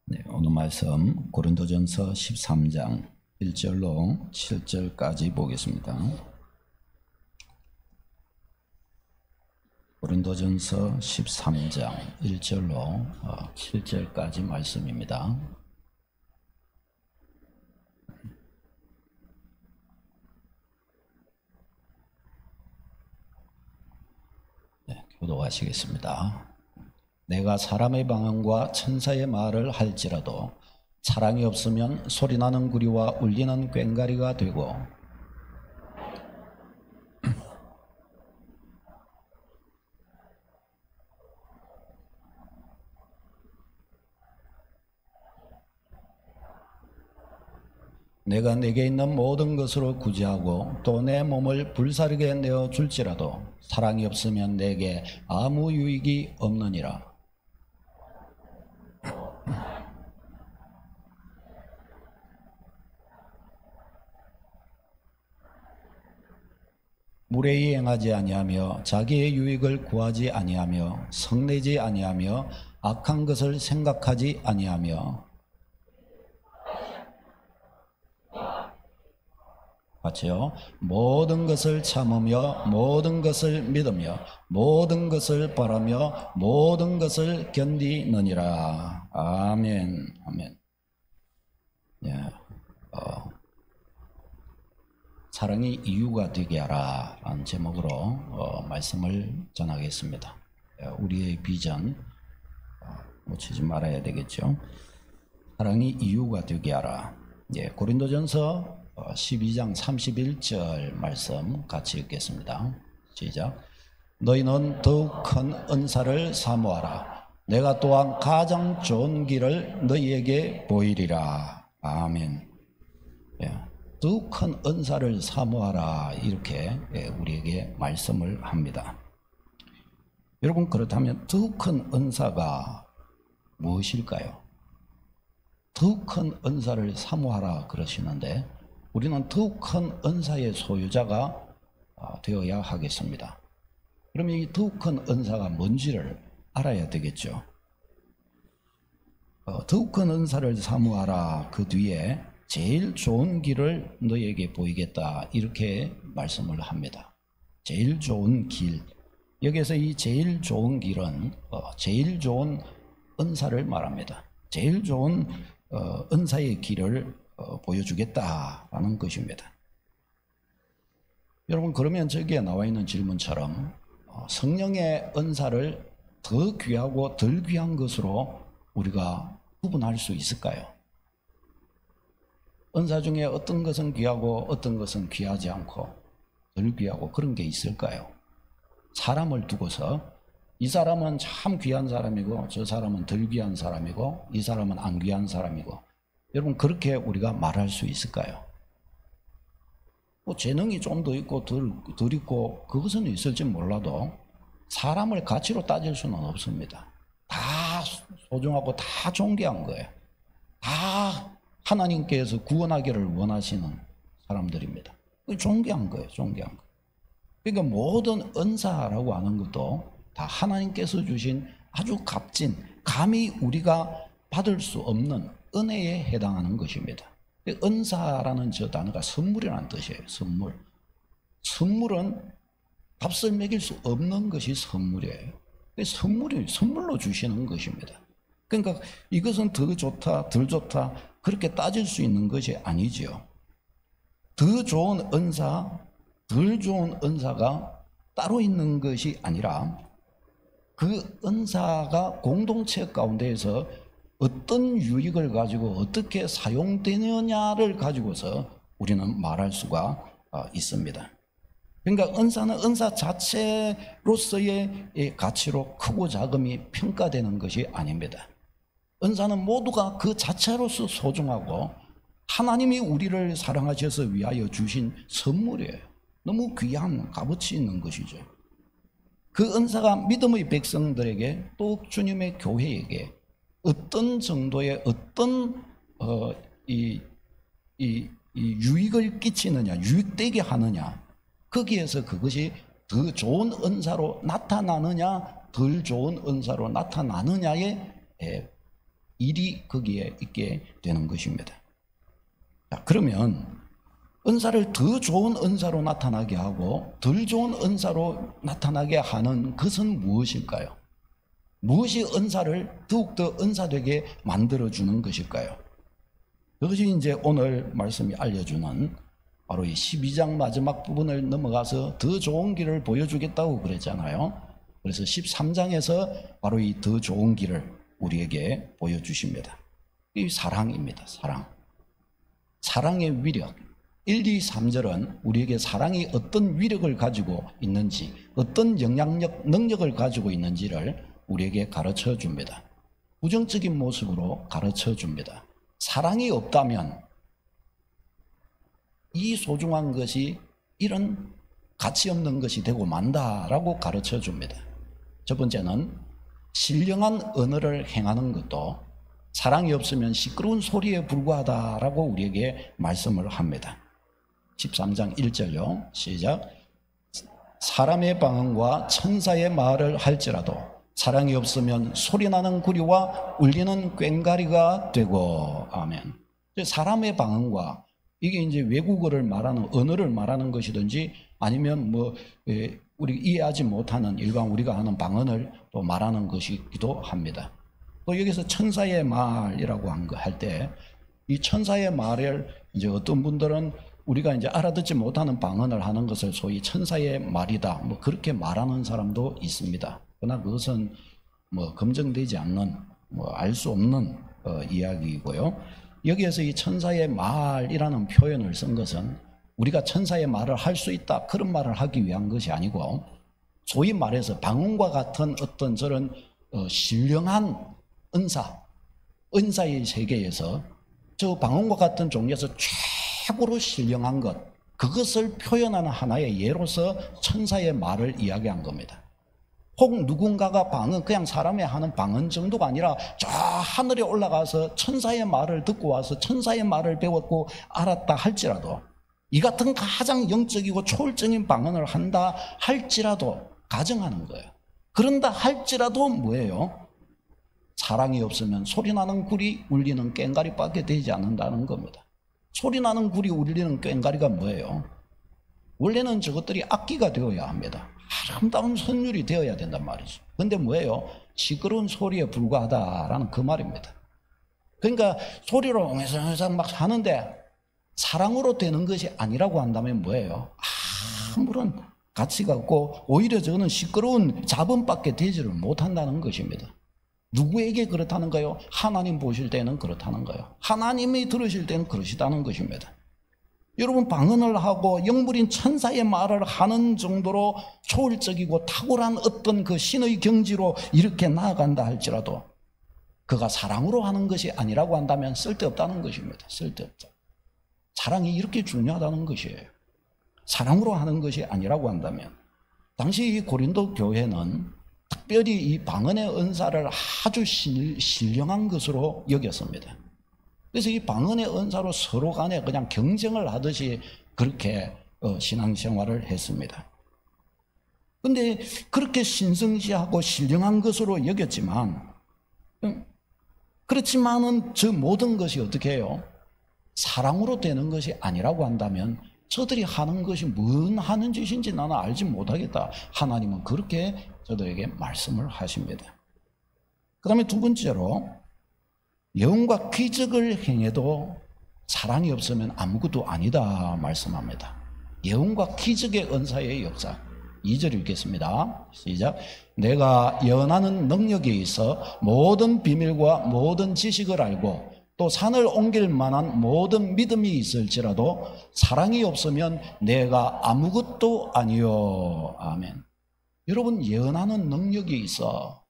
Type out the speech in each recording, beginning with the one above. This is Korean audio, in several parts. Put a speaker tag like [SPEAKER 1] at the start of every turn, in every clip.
[SPEAKER 1] 네, 오늘 말씀 고린도전서 13장 1절로 7절까지 보겠습니다. 고린도전서 13장 1절로 7절까지 말씀입니다. 네, 교독하시겠습니다. 내가 사람의 방언과 천사의 말을 할지라도 사랑이 없으면 소리나는 구리와 울리는 꽹과리가 되고 내가 내게 있는 모든 것으로 구제하고 또 내 몸을 불사르게 내어 줄지라도 사랑이 없으면 내게 아무 유익이 없느니라. 무례히 행하지 아니하며 자기의 유익을 구하지 아니하며 성내지 아니하며 악한 것을 생각하지 아니하며 같이요. 모든 것을 참으며 모든 것을 믿으며 모든 것을 바라며 모든 것을 견디느니라. 아멘. 아멘. 예. 사랑이 이유가 되게 하라 라는 제목으로 말씀을 전하겠습니다. 우리의 비전 놓치지 말아야 되겠죠. 사랑이 이유가 되게 하라. 예, 고린도전서 12장 31절 말씀 같이 읽겠습니다. 시작. 너희는 더욱 큰 은사를 사모하라. 내가 또한 가장 좋은 길을 너희에게 보이리라. 아멘. 예. 더욱 큰 은사를 사모하라 이렇게 우리에게 말씀을 합니다. 여러분, 그렇다면 더욱 큰 은사가 무엇일까요? 더욱 큰 은사를 사모하라 그러시는데 우리는 더욱 큰 은사의 소유자가 되어야 하겠습니다. 그러면 이 더욱 큰 은사가 뭔지를 알아야 되겠죠. 더욱 큰 은사를 사모하라 그 뒤에 제일 좋은 길을 너에게 보이겠다 이렇게 말씀을 합니다. 제일 좋은 길, 여기서 이 제일 좋은 길은 제일 좋은 은사를 말합니다. 제일 좋은 은사의 길을 보여주겠다라는 것입니다. 여러분, 그러면 저기에 나와 있는 질문처럼 성령의 은사를 더 귀하고 덜 귀한 것으로 우리가 구분할 수 있을까요? 은사 중에 어떤 것은 귀하고 어떤 것은 귀하지 않고 덜 귀하고 그런 게 있을까요? 사람을 두고서 이 사람은 참 귀한 사람이고 저 사람은 덜 귀한 사람이고 이 사람은 안 귀한 사람이고, 여러분, 그렇게 우리가 말할 수 있을까요? 뭐 재능이 좀 더 있고 덜 있고 그것은 있을지 몰라도 사람을 가치로 따질 수는 없습니다. 다 소중하고 다 존귀한 거예요. 다 하나님께서 구원하기를 원하시는 사람들입니다. 존귀한 거예요. 존귀한 거. 그러니까 모든 은사라고 하는 것도 다 하나님께서 주신 아주 값진, 감히 우리가 받을 수 없는 은혜에 해당하는 것입니다. 은사라는 저 단어가 선물이라는 뜻이에요. 선물. 선물은 값을 매길 수 없는 것이 선물이에요. 선물로 주시는 것입니다. 그러니까 이것은 더 좋다, 덜 좋다 그렇게 따질 수 있는 것이 아니지요. 더 좋은 은사, 덜 좋은 은사가 따로 있는 것이 아니라 그 은사가 공동체 가운데에서 어떤 유익을 가지고 어떻게 사용되느냐를 가지고서 우리는 말할 수가 있습니다. 그러니까 은사는 은사 자체로서의 가치로 크고 작음이 평가되는 것이 아닙니다. 은사는 모두가 그 자체로서 소중하고 하나님이 우리를 사랑하셔서 위하여 주신 선물이에요. 너무 귀한 값어치 있는 것이죠. 그 은사가 믿음의 백성들에게 또 주님의 교회에게 어떤 정도의 어떤 유익을 끼치느냐, 유익되게 하느냐, 거기에서 그것이 더 좋은 은사로 나타나느냐 덜 좋은 은사로 나타나느냐에 일이 거기에 있게 되는 것입니다. 자, 그러면 은사를 더 좋은 은사로 나타나게 하고 덜 좋은 은사로 나타나게 하는 것은 무엇일까요? 무엇이 은사를 더욱더 은사되게 만들어주는 것일까요? 그것이 이제 오늘 말씀이 알려주는 바로 이 12장 마지막 부분을 넘어가서 더 좋은 길을 보여주겠다고 그랬잖아요. 그래서 13장에서 바로 이 더 좋은 길을 우리에게 보여주십니다. 이 사랑입니다. 사랑. 사랑의 위력. 1, 2, 3절은 우리에게 사랑이 어떤 위력을 가지고 있는지, 어떤 영향력, 능력을 가지고 있는지를 우리에게 가르쳐 줍니다. 부정적인 모습으로 가르쳐 줍니다. 사랑이 없다면 이 소중한 것이 이런 가치 없는 것이 되고 만다라고 가르쳐 줍니다. 첫 번째는 신령한 언어를 행하는 것도 사랑이 없으면 시끄러운 소리에 불과하다라고 우리에게 말씀을 합니다. 13장 1절요. 시작. 사람의 방언과 천사의 말을 할지라도 사랑이 없으면 소리나는 구리와 울리는 꽹과리가 되고. 아멘. 사람의 방언과 이게 이제 외국어를 말하는 언어를 말하는 것이든지 아니면 우리 이해하지 못하는 일반 우리가 하는 방언을 또 말하는 것이기도 합니다. 또 여기서 천사의 말이라고 할 때 이 천사의 말을 이제 어떤 분들은 우리가 이제 알아듣지 못하는 방언을 하는 것을 소위 천사의 말이다 그렇게 말하는 사람도 있습니다. 그러나 그것은 검증되지 않는 알 수 없는 이야기이고요. 여기에서 이 천사의 말이라는 표현을 쓴 것은 우리가 천사의 말을 할 수 있다 그런 말을 하기 위한 것이 아니고 소위 말해서 방언과 같은 어떤 저런 신령한 은사의 세계에서 저 방언과 같은 종류에서 최고로 신령한 것, 그것을 표현하는 하나의 예로서 천사의 말을 이야기한 겁니다. 혹 누군가가 그냥 사람이 하는 방언 정도가 아니라 저 하늘에 올라가서 천사의 말을 듣고 와서 천사의 말을 배웠고 알았다 할지라도, 이 같은 가장 영적이고 초월적인 방언을 한다 할지라도, 가정하는 거예요. 그런다 할지라도 뭐예요? 사랑이 없으면 소리나는 구리 울리는 꽹과리밖에 되지 않는다는 겁니다. 소리나는 구리 울리는 꽹과리가 뭐예요? 원래는 저것들이 악기가 되어야 합니다. 아름다운 선율이 되어야 된단 말이죠. 근데 뭐예요? 시끄러운 소리에 불과하다라는 그 말입니다. 그러니까 소리로 엉해성엉해성 막 하는데 사랑으로 되는 것이 아니라고 한다면 뭐예요? 아무런 가치가 없고 오히려 저는 시끄러운 잡음밖에 되지를 못한다는 것입니다. 누구에게 그렇다는가요? 하나님 보실 때는 그렇다는 거예요. 하나님이 들으실 때는 그러시다는 것입니다. 여러분, 방언을 하고 영물인 천사의 말을 하는 정도로 초월적이고 탁월한 어떤 그 신의 경지로 이렇게 나아간다 할지라도 그가 사랑으로 하는 것이 아니라고 한다면 쓸데없다는 것입니다. 쓸데없다. 사랑이 이렇게 중요하다는 것이에요. 사랑으로 하는 것이 아니라고 한다면, 당시 이 고린도 교회는 특별히 이 방언의 은사를 아주 신령한 것으로 여겼습니다. 그래서 이 방언의 은사로 서로 간에 그냥 경쟁을 하듯이 그렇게 신앙생활을 했습니다. 그런데 그렇게 신성시하고 신령한 것으로 여겼지만, 그렇지만은 저 모든 것이 어떻게 해요? 사랑으로 되는 것이 아니라고 한다면 저들이 하는 것이 뭔 하는 짓인지 나는 알지 못하겠다. 하나님은 그렇게 저들에게 말씀을 하십니다. 그 다음에 두 번째로, 예언과 기적을 행해도 사랑이 없으면 아무것도 아니다 말씀합니다. 예언과 기적의 은사의 역사. 2절 읽겠습니다. 시작. 내가 예언하는 능력에 있어 모든 비밀과 모든 지식을 알고 또 산을 옮길 만한 모든 믿음이 있을지라도 사랑이 없으면 내가 아무것도 아니요. 아멘. 여러분, 예언하는 능력이 있어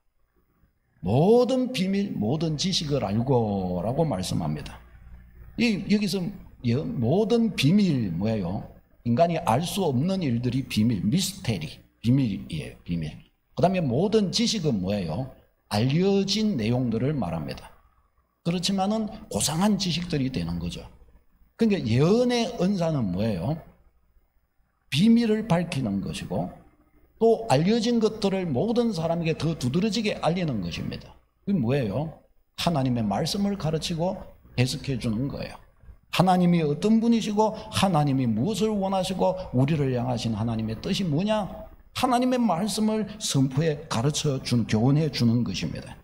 [SPEAKER 1] 모든 비밀, 모든 지식을 알고 라고 말씀합니다. 여기서 모든 비밀 뭐예요? 인간이 알 수 없는 일들이 비밀, 미스테리, 비밀이에요. 비밀. 그 다음에 모든 지식은 뭐예요? 알려진 내용들을 말합니다. 그렇지만은 고상한 지식들이 되는 거죠. 그러니까 예언의 은사는 뭐예요? 비밀을 밝히는 것이고 또 알려진 것들을 모든 사람에게 더 두드러지게 알리는 것입니다. 그게 뭐예요? 하나님의 말씀을 가르치고 해석해 주는 거예요. 하나님이 어떤 분이시고 하나님이 무엇을 원하시고 우리를 향하신 하나님의 뜻이 뭐냐? 하나님의 말씀을 선포해 가르쳐 주는, 교훈해 주는 것입니다.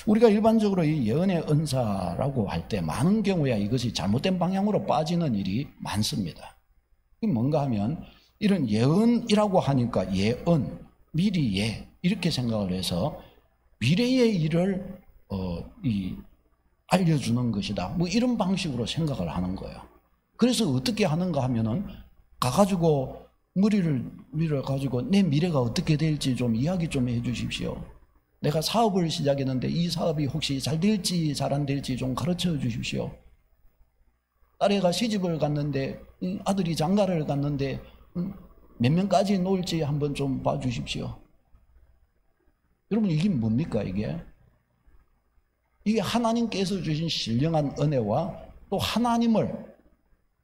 [SPEAKER 1] 우리가 일반적으로 이 예언의 은사라고 할 때 많은 경우에 이것이 잘못된 방향으로 빠지는 일이 많습니다. 이게 뭔가 하면 이런 예언이라고 하니까 예언, 미리 예 이렇게 생각을 해서 미래의 일을 알려주는 것이다. 뭐 이런 방식으로 생각을 하는 거예요. 그래서 어떻게 하는가 하면은 가가지고 머리를 밀어가지고 내 미래가 어떻게 될지 좀 이야기 좀 해주십시오. 내가 사업을 시작했는데 이 사업이 혹시 잘 될지 잘 안 될지 좀 가르쳐 주십시오. 딸애가 시집을 갔는데 아들이 장가를 갔는데 몇 명까지 놀지 한번 좀 봐주십시오. 여러분 이게 뭡니까 이게? 이게 하나님께서 주신 신령한 은혜와 또 하나님을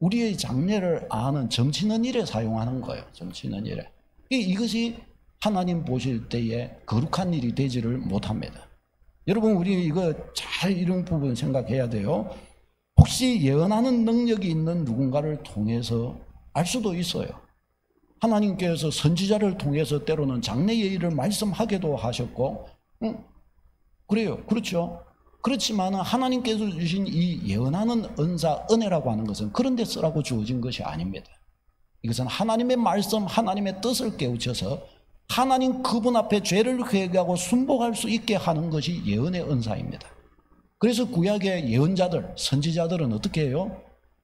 [SPEAKER 1] 우리의 장래를 아는 점치는 일에 사용하는 거예요. 점치는 일에. 이것이 하나님 보실 때에 거룩한 일이 되지를 못합니다. 여러분 우리 이거 잘 이런 부분 생각해야 돼요. 혹시 예언하는 능력이 있는 누군가를 통해서 알 수도 있어요. 하나님께서 선지자를 통해서 때로는 장래의 일을 말씀하게도 하셨고 그래요. 그렇죠. 그렇지만 하나님께서 주신 이 예언하는 은사, 은혜라고 하는 것은 그런 데 쓰라고 주어진 것이 아닙니다. 이것은 하나님의 말씀, 하나님의 뜻을 깨우쳐서 하나님 그분 앞에 죄를 회개하고 순복할 수 있게 하는 것이 예언의 은사입니다. 그래서 구약의 예언자들, 선지자들은 어떻게 해요?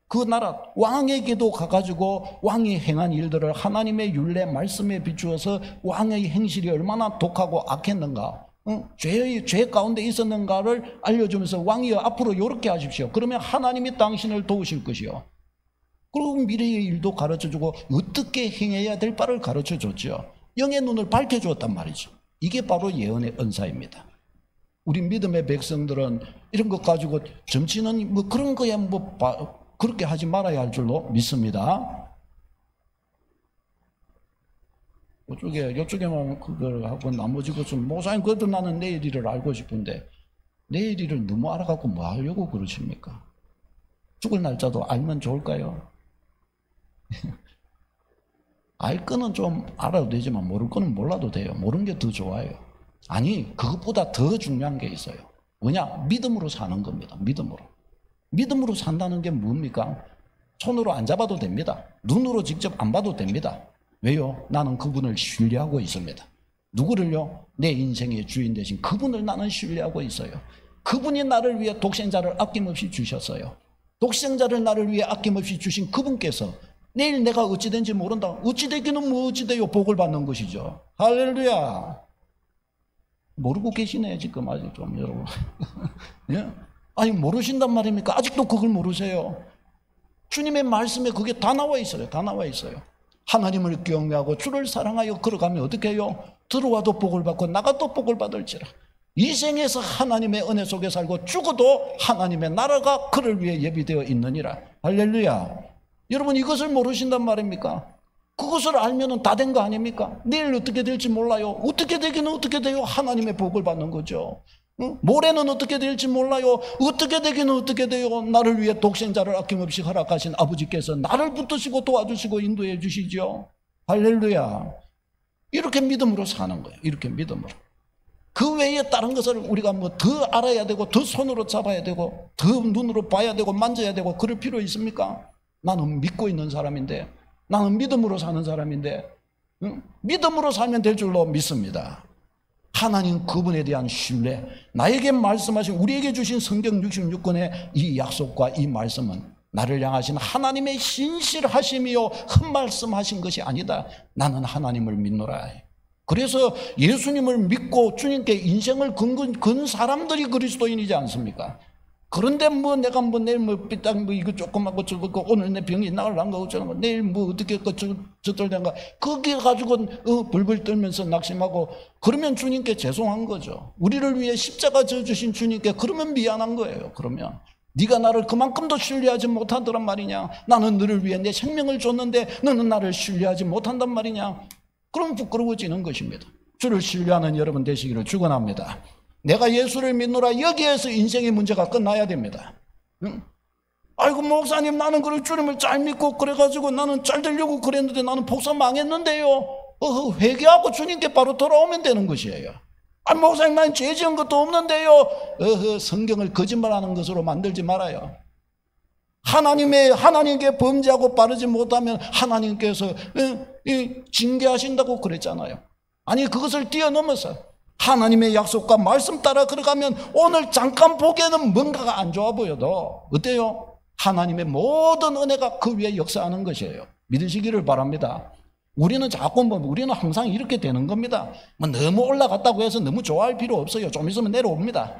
[SPEAKER 1] 그 나라 왕에게도 가가지고 왕이 행한 일들을 하나님의 율례 말씀에 비추어서 왕의 행실이 얼마나 독하고 악했는가, 죄 가운데 있었는가를 알려주면서 왕이여 앞으로 이렇게 하십시오. 그러면 하나님이 당신을 도우실 것이요. 그리고 미래의 일도 가르쳐주고 어떻게 행해야 될 바를 가르쳐줬죠. 영의 눈을 밝혀주었단 말이죠. 이게 바로 예언의 은사입니다. 우리 믿음의 백성들은 이런 것 가지고 점치는 뭐 그런 거야 뭐 그렇게 하지 말아야 할 줄로 믿습니다. 이쪽에만 그걸 하고 나머지 것은 목사님 그것도 나는 내일 일을 알고 싶은데 내일 일을 너무 알아갖고 뭐 하려고 그러십니까? 죽을 날짜도 알면 좋을까요? 알 거는 좀 알아도 되지만 모를 거는 몰라도 돼요. 모르는 게 더 좋아요. 아니 그것보다 더 중요한 게 있어요. 뭐냐? 믿음으로 사는 겁니다. 믿음으로 산다는 게 뭡니까? 손으로 안 잡아도 됩니다. 눈으로 직접 안 봐도 됩니다. 왜요? 나는 그분을 신뢰하고 있습니다. 누구를요? 내 인생의 주인 되신 그분을 나는 신뢰하고 있어요. 그분이 나를 위해 독생자를 아낌없이 주셨어요. 독생자를 나를 위해 아낌없이 주신 그분께서 내일 내가 어찌 된지 모른다. 어찌 되기는 뭐 어찌 돼요? 복을 받는 것이죠. 할렐루야. 모르고 계시네 지금 아직 좀 여러분. 예? 아니 모르신단 말입니까? 아직도 그걸 모르세요. 주님의 말씀에 그게 다 나와 있어요. 다 나와 있어요. 하나님을 경외하고 주를 사랑하여 걸어가면 어떻게 해요? 들어와도 복을 받고 나가도 복을 받을지라. 이 생에서 하나님의 은혜 속에 살고 죽어도 하나님의 나라가 그를 위해 예비되어 있느니라. 할렐루야. 여러분 이것을 모르신단 말입니까? 그것을 알면 다 된 거 아닙니까? 내일 어떻게 될지 몰라요. 어떻게 되기는 어떻게 돼요? 하나님의 복을 받는 거죠. 모레는 어떻게 될지 몰라요. 어떻게 되기는 어떻게 돼요? 나를 위해 독생자를 아낌없이 허락하신 아버지께서 나를 붙드시고 도와주시고 인도해 주시죠. 할렐루야. 이렇게 믿음으로 사는 거예요. 이렇게 믿음으로. 그 외에 다른 것을 우리가 뭐 더 알아야 되고 더 손으로 잡아야 되고 더 눈으로 봐야 되고 만져야 되고 그럴 필요 있습니까? 나는 믿고 있는 사람인데, 나는 믿음으로 사는 사람인데, 믿음으로 살면 될 줄로 믿습니다. 하나님 그분에 대한 신뢰, 나에게 말씀하신, 우리에게 주신 성경 66권의 이 약속과 이 말씀은 나를 향하신 하나님의 신실하심이요 헛말씀하신 것이 아니다. 나는 하나님을 믿노라. 그래서 예수님을 믿고 주님께 인생을 건 사람들이 그리스도인이지 않습니까? 그런데 뭐 내가 뭐 내일 뭐 삐딱 뭐 이거 조그맣고 저거 오늘 내 병이 나을란가 어쩌는가 내일 뭐 어떻게 저떨된가 거기에 가지고 벌벌 떨면서 낙심하고 그러면 주님께 죄송한 거죠. 우리를 위해 십자가 져주신 주님께 그러면 미안한 거예요. 그러면 네가 나를 그만큼도 신뢰하지 못하더란 말이냐? 나는 너를 위해 내 생명을 줬는데 너는 나를 신뢰하지 못한단 말이냐? 그럼 부끄러워지는 것입니다. 주를 신뢰하는 여러분 되시기를 축원합니다. 내가 예수를 믿노라. 여기에서 인생의 문제가 끝나야 됩니다. 응? 아이고 목사님, 나는 그걸 주님을 잘 믿고 그래가지고 나는 잘 되려고 그랬는데 나는 복사 망했는데요. 회개하고 주님께 바로 돌아오면 되는 것이에요. 아, 목사님, 난 죄 지은 것도 없는데요. 성경을 거짓말하는 것으로 만들지 말아요. 하나님께 범죄하고 바르지 못하면 하나님께서 징계하신다고 그랬잖아요. 아니, 그것을 뛰어넘어서 하나님의 약속과 말씀 따라 걸어가면 오늘 잠깐 보기에는 뭔가가 안 좋아 보여도 어때요? 하나님의 모든 은혜가 그 위에 역사하는 것이에요. 믿으시기를 바랍니다. 우리는 우리는 항상 이렇게 되는 겁니다. 너무 올라갔다고 해서 너무 좋아할 필요 없어요. 좀 있으면 내려옵니다.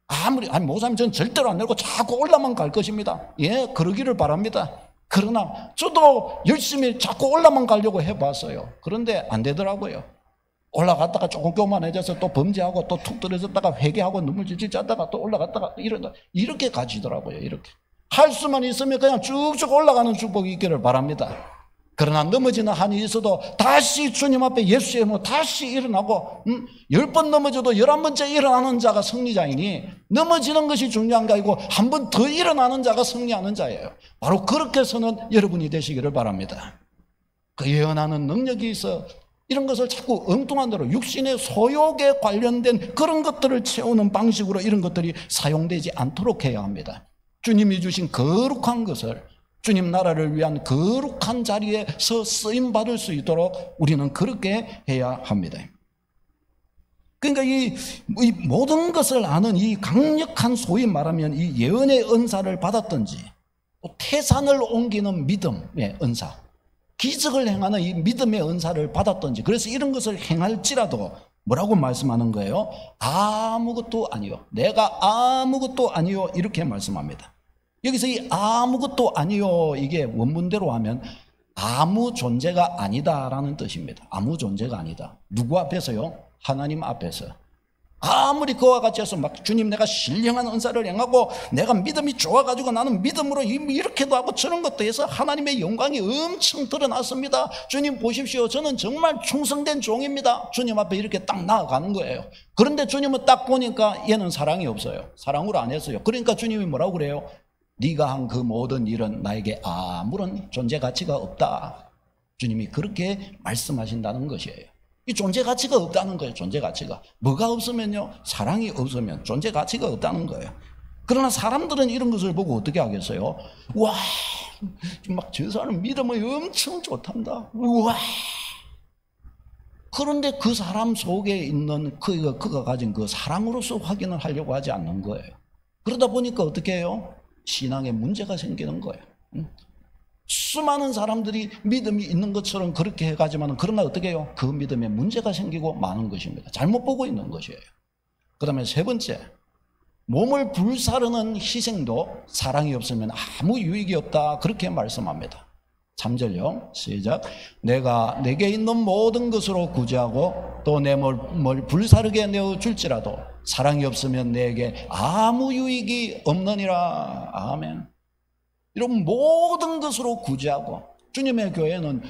[SPEAKER 1] 아니, 목사님, 전 절대로 안 내려고 자꾸 올라만 갈 것입니다. 예, 그러기를 바랍니다. 그러나 저도 열심히 자꾸 올라만 가려고 해봤어요. 그런데 안 되더라고요. 올라갔다가 조금 교만해져서 또 범죄하고 또 툭 떨어졌다가 회개하고 눈물 질질 짰다가 또 올라갔다가 이렇게 가지더라고요. 이렇게. 할 수만 있으면 그냥 쭉쭉 올라가는 축복이 있기를 바랍니다. 그러나 넘어지는 한이 있어도 다시 주님 앞에 예수의 이름으로 다시 일어나고 10번 넘어져도 11번째 일어나는 자가 승리자이니 넘어지는 것이 중요한 게 아니고 한 번 더 일어나는 자가 승리하는 자예요. 바로 그렇게 해서는 여러분이 되시기를 바랍니다. 그 예언하는 능력이 있어 이런 것을 자꾸 엉뚱한 대로 육신의 소욕에 관련된 그런 것들을 채우는 방식으로 이런 것들이 사용되지 않도록 해야 합니다. 주님이 주신 거룩한 것을 주님 나라를 위한 거룩한 자리에서 쓰임받을 수 있도록 우리는 그렇게 해야 합니다. 그러니까 이 모든 것을 아는 이 강력한, 소위 말하면 이 예언의 은사를 받았든지 또 태산을 옮기는 믿음의 은사, 기적을 행하는 이 믿음의 은사를 받았든지, 그래서 이런 것을 행할지라도 뭐라고 말씀하는 거예요? 아무것도 아니요, 내가 아무것도 아니요, 이렇게 말씀합니다. 여기서 이 아무것도 아니요, 이게 원문대로 하면 아무 존재가 아니다라는 뜻입니다. 아무 존재가 아니다. 누구 앞에서요? 하나님 앞에서. 아무리 그와 같이 해서 막 주님 내가 신령한 은사를 행하고 내가 믿음이 좋아가지고 나는 믿음으로 이렇게도 하고 저런 것도 해서 하나님의 영광이 엄청 드러났습니다. 주님 보십시오, 저는 정말 충성된 종입니다. 주님 앞에 이렇게 딱 나아가는 거예요. 그런데 주님은 딱 보니까 얘는 사랑이 없어요. 사랑으로 안 했어요. 그러니까 주님이 뭐라고 그래요? 네가 한 그 모든 일은 나에게 아무런 존재 가치가 없다. 주님이 그렇게 말씀하신다는 것이에요. 이 존재 가치가 없다는 거예요. 존재 가치가. 뭐가 없으면요? 사랑이 없으면 존재 가치가 없다는 거예요. 그러나 사람들은 이런 것을 보고 어떻게 하겠어요? 와, 막 저 사람 믿음이 엄청 좋단다. 와. 그런데 그 사람 속에 있는 그가 가진 그 사랑으로서 확인을 하려고 하지 않는 거예요. 그러다 보니까 어떻게 해요? 신앙에 문제가 생기는 거예요. 수많은 사람들이 믿음이 있는 것처럼 그렇게 해가지만 그러나 어떻게 해요? 그 믿음에 문제가 생기고 마는 것입니다. 잘못 보고 있는 것이에요. 그 다음에 세 번째, 몸을 불사르는 희생도 사랑이 없으면 아무 유익이 없다, 그렇게 말씀합니다. 3절요 시작. 내가 내게 있는 모든 것으로 구제하고 또 내 몸을 불사르게 내어줄지라도 사랑이 없으면 내게 아무 유익이 없느니라. 아멘. 이런 모든 것으로 구제하고, 주님의 교회는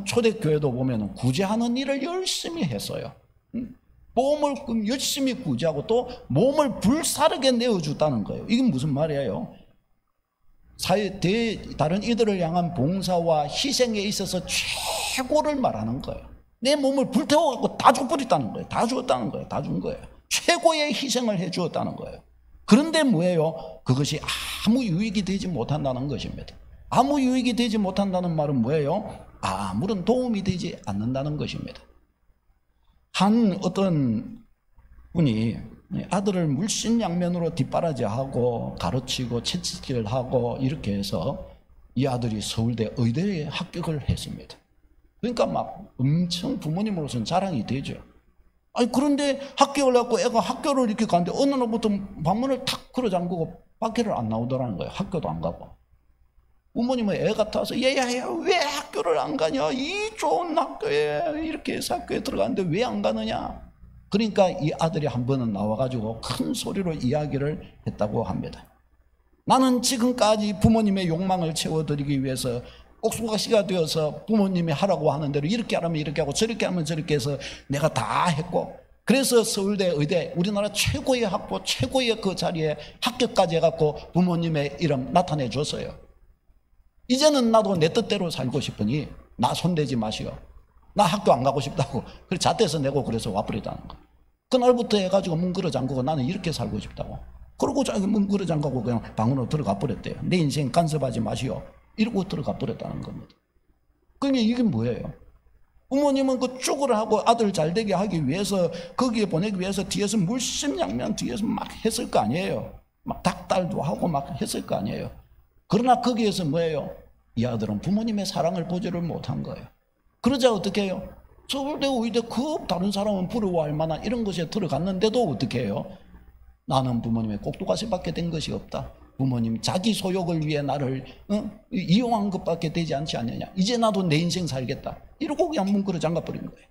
[SPEAKER 1] 초대교회도 보면 구제하는 일을 열심히 했어요. 몸을 열심히 구제하고 또 몸을 불사르게 내어줬다는 거예요. 이게 무슨 말이에요? 다른 이들을 향한 봉사와 희생에 있어서 최고를 말하는 거예요. 내 몸을 불태워갖고 다 줘버렸다는 거예요. 다 주었다는 거예요. 다 준 거예요. 최고의 희생을 해 주었다는 거예요. 그런데 뭐예요? 그것이 아무 유익이 되지 못한다는 것입니다. 아무 유익이 되지 못한다는 말은 뭐예요? 아무런 도움이 되지 않는다는 것입니다. 어떤 분이 아들을 물신양면으로 뒷바라지하고 가르치고 채찍질하고 이렇게 해서 이 아들이 서울대 의대에 합격을 했습니다. 그러니까 막 엄청 부모님으로서는 자랑이 되죠. 아니, 그런데 합격을 했고 애가 학교를 이렇게 가는데 어느 날부터 방문을 탁 걸어 잠그고 밖에를 안 나오더라는 거예요. 학교도 안 가고. 부모님은 애 같아서 얘야 왜 학교를 안 가냐, 이 좋은 학교에 이렇게 해서 학교에 들어가는데 왜 안 가느냐. 그러니까 이 아들이 한 번은 나와가지고 큰 소리로 이야기를 했다고 합니다. 나는 지금까지 부모님의 욕망을 채워드리기 위해서 옥수각시가 되어서 부모님이 하라고 하는 대로 이렇게 하면 이렇게 하고 저렇게 하면 저렇게 해서 내가 다 했고, 그래서 서울대, 의대, 우리나라 최고의 학부, 최고의 그 자리에 합격까지 해갖고 부모님의 이름 나타내 줬어요. 이제는 나도 내 뜻대로 살고 싶으니 나 손대지 마시오. 나 학교 안 가고 싶다고. 그래 잣대서 내고 그래서 와버리다는 거. 그날부터 해가지고 문 걸어 잠그고 나는 이렇게 살고 싶다고. 그러고 자기 문 걸어 잠그고 그냥 방으로 들어가 버렸대요. 내 인생 간섭하지 마시오. 이러고 들어가 버렸다는 겁니다. 그러니까 이게 뭐예요? 부모님은 그 쭉을 하고 아들 잘 되게 하기 위해서, 거기에 보내기 위해서 뒤에서 물심양면 뒤에서 막 했을 거 아니에요. 막 닭달도 하고 막 했을 거 아니에요. 그러나 거기에서 뭐예요? 이 아들은 부모님의 사랑을 보지를 못한 거예요. 그러자 어떻게 해요? 서울대, 의대 그 다른 사람은 부러워할 만한 이런 것에 들어갔는데도 어떻게 해요? 나는 부모님의 꼭두가시밖에 된 것이 없다. 부모님 자기 소욕을 위해 나를 이용한 것밖에 되지 않지 않느냐. 이제 나도 내 인생 살겠다. 이러고 그냥 문 걸어 잠가버린 거예요.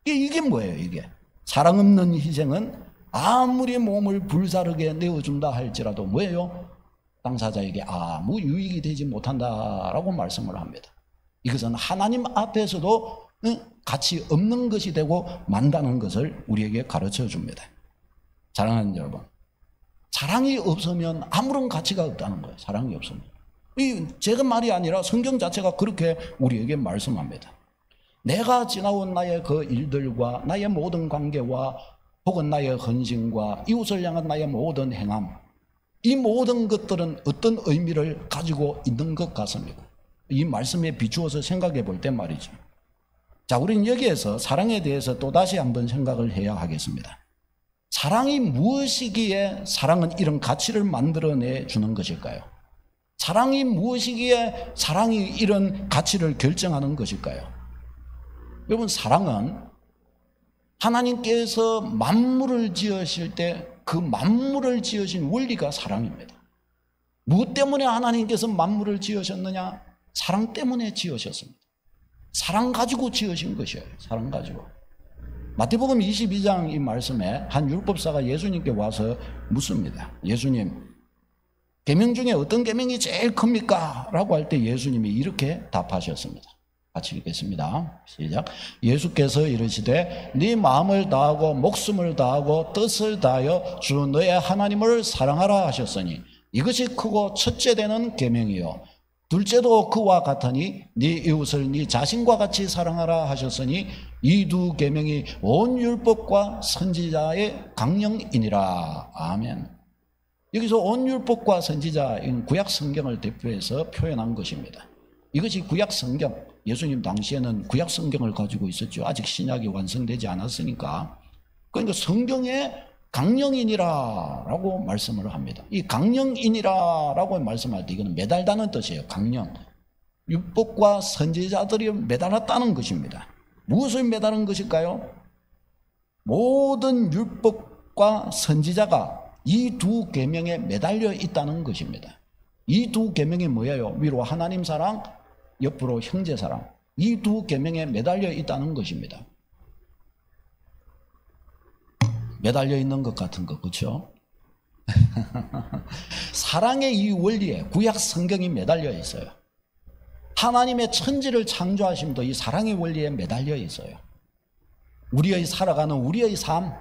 [SPEAKER 1] 이게 뭐예요 이게? 사랑 없는 희생은 아무리 몸을 불사르게 내어준다 할지라도 뭐예요? 당사자에게 아무 유익이 되지 못한다라고 말씀을 합니다. 이것은 하나님 앞에서도 가치 없는 것이 되고 만다는 것을 우리에게 가르쳐 줍니다. 사랑하는 여러분, 사랑이 없으면 아무런 가치가 없다는 거예요. 사랑이 없으면. 제가 말이 아니라 성경 자체가 그렇게 우리에게 말씀합니다. 내가 지나온 나의 그 일들과 나의 모든 관계와 혹은 나의 헌신과 이웃을 향한 나의 모든 행함, 이 모든 것들은 어떤 의미를 가지고 있는 것 같습니다. 이 말씀에 비추어서 생각해 볼 때 말이죠. 자, 우리는 여기에서 사랑에 대해서 또다시 한번 생각을 해야 하겠습니다. 사랑이 무엇이기에 사랑은 이런 가치를 만들어내 주는 것일까요? 사랑이 무엇이기에 사랑이 이런 가치를 결정하는 것일까요? 여러분, 사랑은 하나님께서 만물을 지으실 때 그 만물을 지으신 원리가 사랑입니다. 무엇 때문에 하나님께서 만물을 지으셨느냐? 사랑 때문에 지으셨습니다. 사랑 가지고 지으신 것이에요. 사랑 가지고. 마태복음 22장 이 말씀에 한 율법사가 예수님께 와서 묻습니다. 예수님, 계명 중에 어떤 계명이 제일 큽니까? 라고 할 때 예수님이 이렇게 답하셨습니다. 같이 읽겠습니다. 시작. 예수께서 이르시되 네 마음을 다하고 목숨을 다하고 뜻을 다하여 주 너의 하나님을 사랑하라 하셨으니 이것이 크고 첫째 되는 계명이요 둘째도 그와 같으니 네 이웃을 네 자신과 같이 사랑하라 하셨으니 이 두 계명이 온 율법과 선지자의 강령이니라. 아멘. 여기서 온 율법과 선지자인 구약 성경을 대표해서 표현한 것입니다. 이것이 구약 성경, 예수님 당시에는 구약 성경을 가지고 있었죠. 아직 신약이 완성되지 않았으니까. 그러니까 성경의 강령이니라 라고 말씀을 합니다. 이 강령이니라 라고 말씀할 때 이거는 매달다는 뜻이에요. 강령. 율법과 선지자들이 매달았다는 것입니다. 무엇을 매달은 것일까요? 모든 율법과 선지자가 이 두 계명에 매달려 있다는 것입니다. 이 두 계명이 뭐예요? 위로 하나님 사랑, 옆으로 형제 사랑. 이 두 계명에 매달려 있다는 것입니다. 매달려 있는 것 같은 거, 그렇죠? 사랑의 이 원리에 구약 성경이 매달려 있어요. 하나님의 천지를 창조하심도 이 사랑의 원리에 매달려 있어요. 우리의 살아가는 우리의 삶,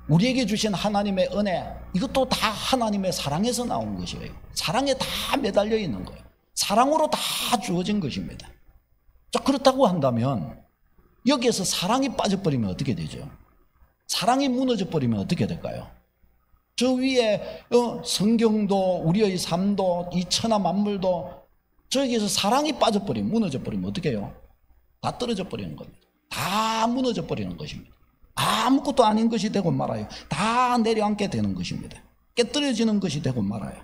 [SPEAKER 1] 우리에게 주신 하나님의 은혜, 이것도 다 하나님의 사랑에서 나온 것이에요. 사랑에 다 매달려 있는 거예요. 사랑으로 다 주어진 것입니다. 자, 그렇다고 한다면 여기에서 사랑이 빠져버리면 어떻게 되죠? 사랑이 무너져 버리면 어떻게 될까요? 저 위에 성경도 우리의 삶도 이 천하 만물도 저기에서 사랑이 빠져버리면, 무너져 버리면 어떻게 해요? 다 떨어져 버리는 겁니다. 다 무너져 버리는 것입니다. 아무것도 아닌 것이 되고 말아요. 다 내려앉게 되는 것입니다. 깨뜨려지는 것이 되고 말아요.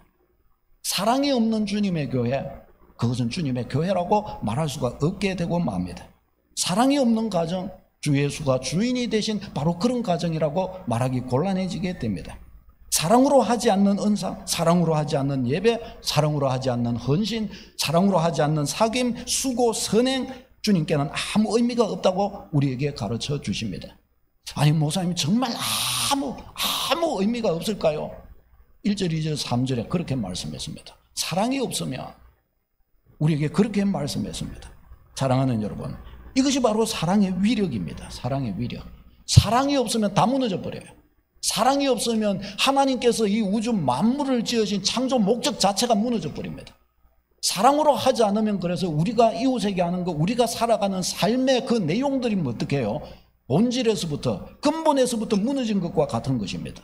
[SPEAKER 1] 사랑이 없는 주님의 교회, 그것은 주님의 교회라고 말할 수가 없게 되고 맙니다. 사랑이 없는 가정, 주 예수가 주인이 되신 바로 그런 가정이라고 말하기 곤란해지게 됩니다. 사랑으로 하지 않는 은사, 사랑으로 하지 않는 예배, 사랑으로 하지 않는 헌신, 사랑으로 하지 않는 사귐, 수고, 선행, 주님께는 아무 의미가 없다고 우리에게 가르쳐 주십니다. 아니, 목사님 정말 아무 의미가 없을까요? 1절, 2절, 3절에 그렇게 말씀했습니다. 사랑이 없으면 우리에게 그렇게 말씀했습니다. 사랑하는 여러분, 이것이 바로 사랑의 위력입니다. 사랑의 위력. 사랑이 없으면 다 무너져 버려요. 사랑이 없으면 하나님께서 이 우주 만물을 지으신 창조 목적 자체가 무너져 버립니다. 사랑으로 하지 않으면 그래서 우리가 이웃에게 하는 거, 우리가 살아가는 삶의 그 내용들이 뭐 어떻게 해요? 본질에서부터, 근본에서부터 무너진 것과 같은 것입니다.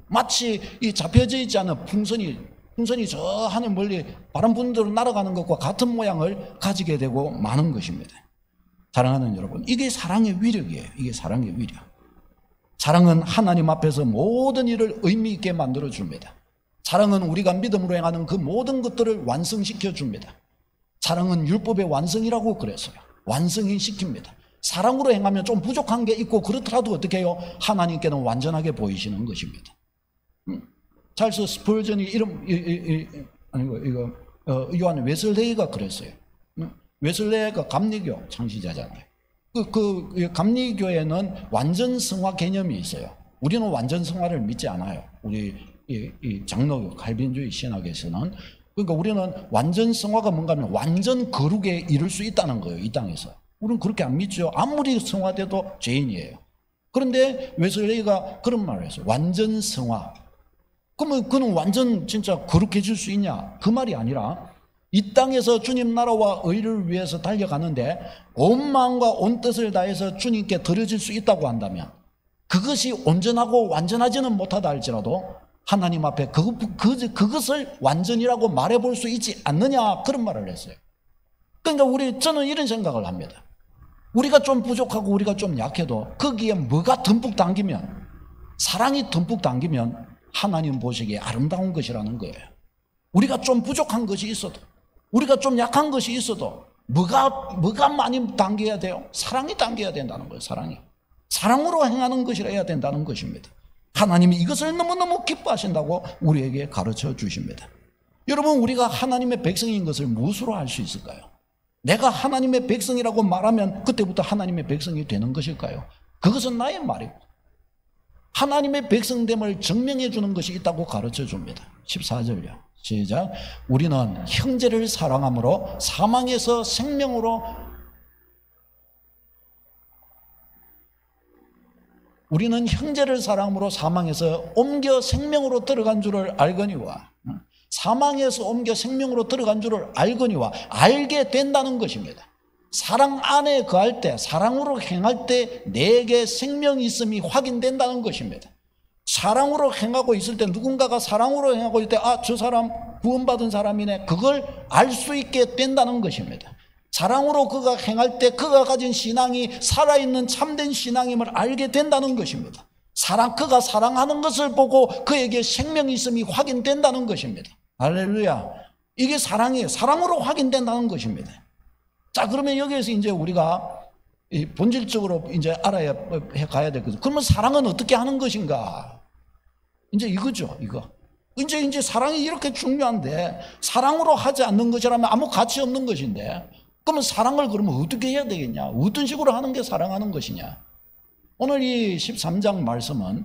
[SPEAKER 1] 마치 이 잡혀져 있지 않은 풍선이 저 하늘 멀리 바람 부는 대로 날아가는 것과 같은 모양을 가지게 되고 마는 것입니다. 사랑하는 여러분, 이게 사랑의 위력이에요. 이게 사랑의 위력. 사랑은 하나님 앞에서 모든 일을 의미 있게 만들어 줍니다. 사랑은 우리가 믿음으로 행하는 그 모든 것들을 완성시켜 줍니다. 사랑은 율법의 완성이라고 그랬어요. 완성이 시킵니다. 사랑으로 행하면 좀 부족한 게 있고 그렇더라도 어떻게 해요? 하나님께는 완전하게 보이시는 것입니다. 찰스 스펄전이 요한 웨슬레이가 그랬어요. 웨슬레이가 감리교 창시자잖아요. 그 감리교에는 완전 성화 개념이 있어요. 우리는 완전 성화를 믿지 않아요. 우리 이 장로교 칼빈주의 신학에서는. 그러니까 우리는 완전 성화가 뭔가 하면 완전 거룩에 이를 수 있다는 거예요. 이 땅에서. 우리는 그렇게 안 믿죠. 아무리 성화돼도 죄인이에요. 그런데 웨슬레이가 그런 말을 했어요. 완전 성화. 그러면 그는 완전 진짜 거룩해질 수 있냐? 그 말이 아니라 이 땅에서 주님 나라와 의를 위해서 달려가는데 온 마음과 온 뜻을 다해서 주님께 드려질 수 있다고 한다면 그것이 온전하고 완전하지는 못하다 할지라도 하나님 앞에 그것을 완전이라고 말해볼 수 있지 않느냐, 그런 말을 했어요. 그러니까 저는 이런 생각을 합니다. 우리가 좀 부족하고 우리가 좀 약해도 거기에 뭐가 듬뿍 담기면, 사랑이 듬뿍 담기면 하나님 보시기에 아름다운 것이라는 거예요. 우리가 좀 부족한 것이 있어도, 우리가 좀 약한 것이 있어도 뭐가 많이 담겨야 돼요? 사랑이 담겨야 된다는 거예요. 사랑으로 행하는 것이라 해야 된다는 것입니다. 하나님이 이것을 너무너무 기뻐하신다고 우리에게 가르쳐 주십니다. 여러분, 우리가 하나님의 백성인 것을 무엇으로 알 수 있을까요? 내가 하나님의 백성이라고 말하면 그때부터 하나님의 백성이 되는 것일까요? 그것은 나의 말이고, 하나님의 백성됨을 증명해 주는 것이 있다고 가르쳐 줍니다. 14절요. 시작. 우리는 형제를 사랑함으로 사망에서 생명으로, 우리는 형제를 사랑함으로 사망에서 옮겨 생명으로 들어간 줄을 알거니와, 사망에서 옮겨 생명으로 들어간 줄을 알거니와, 알게 된다는 것입니다. 사랑 안에 거할 때, 사랑으로 행할 때 내게 생명이 있음이 확인된다는 것입니다. 사랑으로 행하고 있을 때, 누군가가 사랑으로 행하고 있을 때, 아, 저 사람 구원받은 사람이네, 그걸 알 수 있게 된다는 것입니다. 사랑으로 그가 행할 때 그가 가진 신앙이 살아있는 참된 신앙임을 알게 된다는 것입니다. 그가 사랑하는 것을 보고 그에게 생명이 있음이 확인된다는 것입니다. 할렐루야. 이게 사랑이에요. 사랑으로 확인된다는 것입니다. 자, 그러면 여기에서 이제 우리가 본질적으로 이제 알아야 가야 될 것은, 그러면 사랑은 어떻게 하는 것인가? 이제 이거죠, 이거. 이제 사랑이 이렇게 중요한데, 사랑으로 하지 않는 것이라면 아무 가치 없는 것인데, 그러면 사랑을 그러면 어떻게 해야 되겠냐? 어떤 식으로 하는 게 사랑하는 것이냐? 오늘 이 13장 말씀은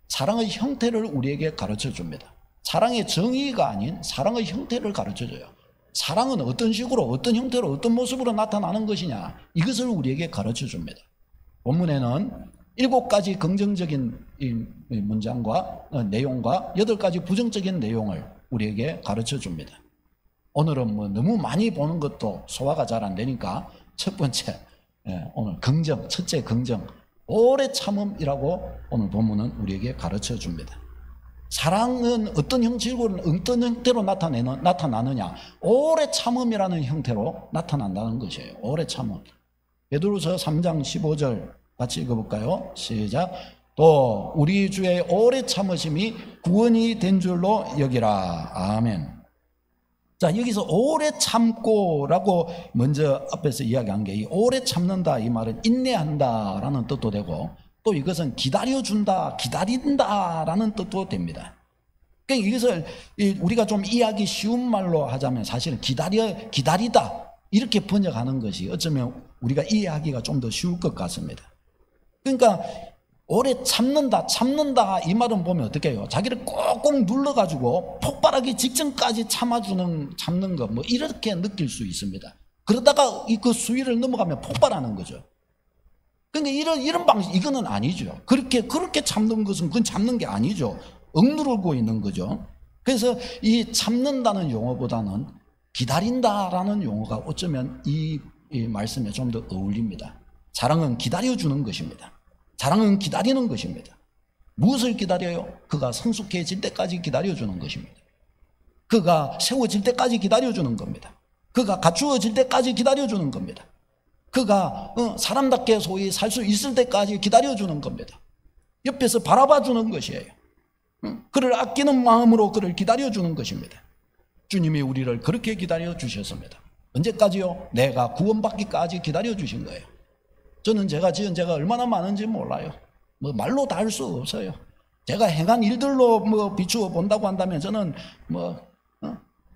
[SPEAKER 1] 사랑의 형태를 우리에게 가르쳐 줍니다. 사랑의 정의가 아닌 사랑의 형태를 가르쳐 줘요. 사랑은 어떤 식으로, 어떤 형태로, 어떤 모습으로 나타나는 것이냐, 이것을 우리에게 가르쳐 줍니다. 본문에는 7가지 긍정적인 문장과 내용과 8가지 부정적인 내용을 우리에게 가르쳐 줍니다. 오늘은 뭐 너무 많이 보는 것도 소화가 잘 안 되니까 첫 번째, 오늘 첫째 긍정, 오래 참음이라고 오늘 본문은 우리에게 가르쳐 줍니다. 사랑은 어떤 형태로 나타나느냐? 오래 참음이라는 형태로 나타난다는 것이에요. 오래 참음. 베드로서 3장 15절 같이 읽어볼까요? 시작. 또 우리 주의 오래 참으심이 구원이 된 줄로 여기라. 아멘. 자, 여기서 오래 참고라고 먼저 앞에서 이야기한 게, 이 오래 참는다, 이 말은 인내한다라는 뜻도 되고, 또 이것은 기다려준다, 기다린다라는 뜻도 됩니다. 그러니까 이것을 우리가 좀 이해하기 쉬운 말로 하자면 사실은 기다리다 이렇게 번역하는 것이 어쩌면 우리가 이해하기가 좀 더 쉬울 것 같습니다. 그러니까 오래 참는다 이 말은 보면 어떻게 해요? 자기를 꼭꼭 눌러가지고 폭발하기 직전까지 참는 거, 뭐 이렇게 느낄 수 있습니다. 그러다가 그 수위를 넘어가면 폭발하는 거죠. 그러니까 이런 방식, 이거는 아니죠. 그렇게 참는 것은 그건 참는 게 아니죠. 억누르고 있는 거죠. 그래서 이 참는다는 용어보다는 기다린다라는 용어가 어쩌면 이 말씀에 좀 더 어울립니다. 사랑은 기다려주는 것입니다. 사랑은 기다리는 것입니다. 무엇을 기다려요? 그가 성숙해질 때까지 기다려주는 것입니다. 그가 세워질 때까지 기다려주는 겁니다. 그가 갖추어질 때까지 기다려주는 겁니다. 그가 사람답게 소위 살 수 있을 때까지 기다려주는 겁니다. 옆에서 바라봐주는 것이에요. 그를 아끼는 마음으로 그를 기다려주는 것입니다. 주님이 우리를 그렇게 기다려주셨습니다. 언제까지요? 내가 구원받기까지 기다려주신 거예요. 저는 제가 지은 죄가 얼마나 많은지 몰라요. 뭐 말로 다 할 수 없어요. 제가 행한 일들로 뭐 비추어 본다고 한다면 저는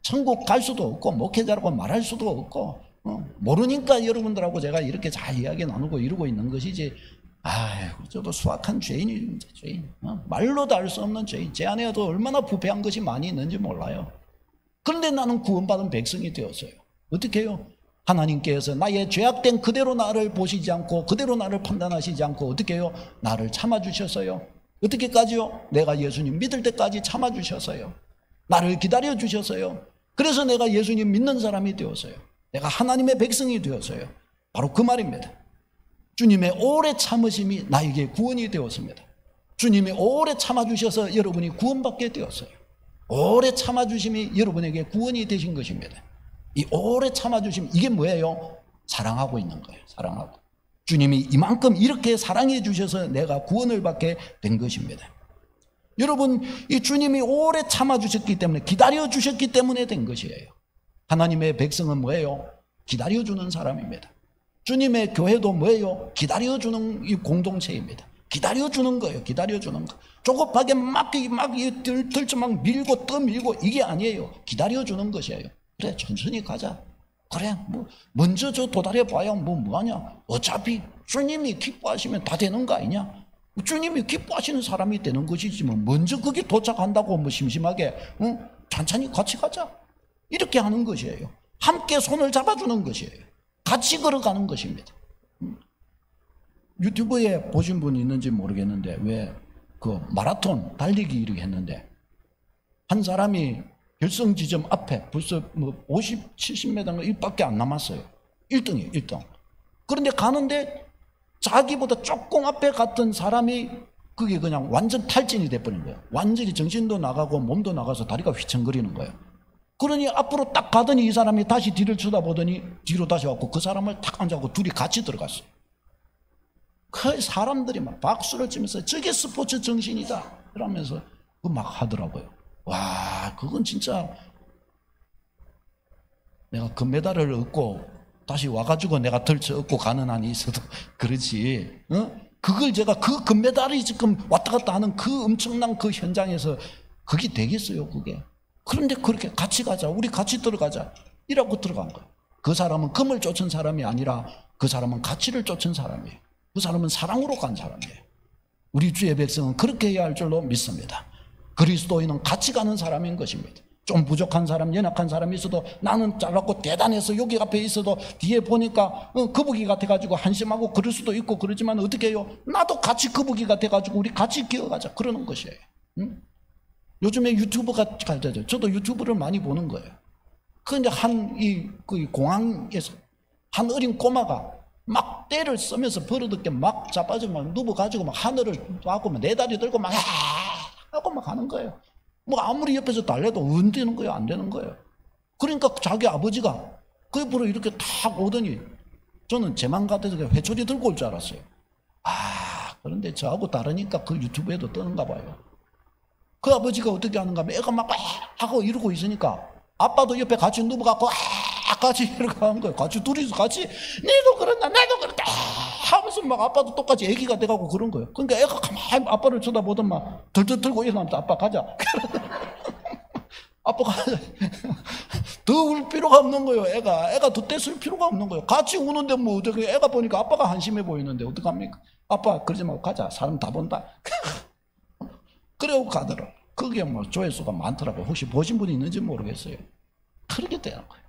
[SPEAKER 1] 천국 갈 수도 없고 목회자라고 말할 수도 없고 모르니까 여러분들하고 제가 이렇게 잘 이야기 나누고 이러고 있는 것이지. 아이고, 저도 수악한 죄인입니다. 죄인. 말로 다 할 수 없는 죄인. 제 안에도 얼마나 부패한 것이 많이 있는지 몰라요. 그런데 나는 구원받은 백성이 되었어요. 어떻게 해요? 하나님께서 나의 죄악된 그대로 나를 보시지 않고 그대로 나를 판단하시지 않고 어떻게 해요? 나를 참아주셨어요. 어떻게까지요? 내가 예수님 믿을 때까지 참아주셨어요. 나를 기다려주셨어요. 그래서 내가 예수님 믿는 사람이 되었어요. 내가 하나님의 백성이 되었어요. 바로 그 말입니다. 주님의 오래 참으심이 나에게 구원이 되었습니다. 주님이 오래 참아주셔서 여러분이 구원받게 되었어요. 오래 참아주심이 여러분에게 구원이 되신 것입니다. 이 오래 참아주심, 이게 뭐예요? 사랑하고 있는 거예요. 사랑하고. 주님이 이만큼 이렇게 사랑해 주셔서 내가 구원을 받게 된 것입니다. 여러분, 이 주님이 오래 참아주셨기 때문에, 기다려주셨기 때문에 된 것이에요. 하나님의 백성은 뭐예요? 기다려주는 사람입니다. 주님의 교회도 뭐예요? 기다려주는 이 공동체입니다. 기다려주는 거예요. 기다려주는 거. 조급하게 막 들쳐 밀고 떠밀고 이게 아니에요. 기다려주는 것이에요. 그래, 천천히 가자. 그래, 뭐 먼저 저 도달해 봐야 뭐하냐. 어차피 주님이 기뻐하시면 다 되는 거 아니냐. 주님이 기뻐하시는 사람이 되는 것이지 뭐 먼저 거기 도착한다고 뭐 심심하게 천천히 같이 가자. 이렇게 하는 것이에요. 함께 손을 잡아주는 것이에요. 같이 걸어가는 것입니다. 유튜브에 보신 분이 있는지 모르겠는데 왜 그 마라톤 달리기 이렇게 했는데 한 사람이 결승 지점 앞에 벌써 뭐 50, 70m인가 이밖에 안 남았어요. 1등이에요, 1등. 그런데 가는데 자기보다 조금 앞에 갔던 사람이 그게 그냥 완전 탈진이 돼버린 거예요. 완전히 정신도 나가고 몸도 나가서 다리가 휘청거리는 거예요. 그러니 앞으로 딱 가더니 이 사람이 다시 뒤를 쳐다보더니 뒤로 다시 왔고 그 사람을 탁 앉아서 둘이 같이 들어갔어요. 그 사람들이 막 박수를 치면서 저게 스포츠 정신이다 이러면서 그 막 하더라고요. 와, 그건 진짜 내가 금메달을 얻고 다시 와가지고 내가 덜쳐 얻고 가는 한이 있어도 그렇지. 그걸 제가 그 금메달이 지금 왔다 갔다 하는 그 엄청난 그 현장에서 그게 되겠어요, 그게. 그런데 그렇게 같이 가자, 우리 같이 들어가자 이라고 들어간 거예요. 그 사람은 금을 쫓은 사람이 아니라 그 사람은 가치를 쫓은 사람이에요. 그 사람은 사랑으로 간 사람이에요. 우리 주의 백성은 그렇게 해야 할 줄로 믿습니다. 그리스도인은 같이 가는 사람인 것입니다. 좀 부족한 사람, 연약한 사람이 있어도 나는 잘났고 대단해서 여기 앞에 있어도 뒤에 보니까 거북이 같아가지고 한심하고 그럴 수도 있고 그러지만 어떻게 해요? 나도 같이 거북이 같아가지고 우리 같이 기어가자 그러는 것이에요. 요즘에 유튜브가 잘 되죠. 저도 유튜브를 많이 보는 거예요. 그런데 그 공항에서 한 어린 꼬마가 막 떼를 쓰면서 버릇없게 막 자빠지고 막 누워가지고 막 하늘을 하고 막 네 다리 들고 막 하고 막 하는 거예요. 뭐 아무리 옆에서 달래도 안 되는 거예요, 안 되는 거예요. 그러니까 자기 아버지가 그 옆으로 이렇게 탁 오더니 저는 제만 같아서 회초리 들고 올 줄 알았어요. 그런데 저하고 다르니까 그 유튜브에도 뜨는가 봐요. 그 아버지가 어떻게 하는가 하면 애가 막 하고 이러고 있으니까 아빠도 옆에 같이 누워갖고 같이 이렇게 하는 거예요. 같이 둘이서 같이 니도 그런다 나도 그런다 하면서 막 아빠도 똑같이 애기가 돼가고 그런 거예요. 그러니까 애가 가만히 아빠를 쳐다보더만 덜덜 들고 일어나면서 아빠 가자. 아빠 가자. 더 울 필요가 없는 거예요. 애가 더 떼쓸 필요가 없는 거예요. 같이 우는데 뭐 어떻게 애가 보니까 아빠가 한심해 보이는데 어떡합니까? 아빠 그러지 말고 가자. 사람 다 본다. 그래고 가더라. 그게 뭐 조회수가 많더라고요. 혹시 보신 분이 있는지 모르겠어요. 그렇게 되는 거예요.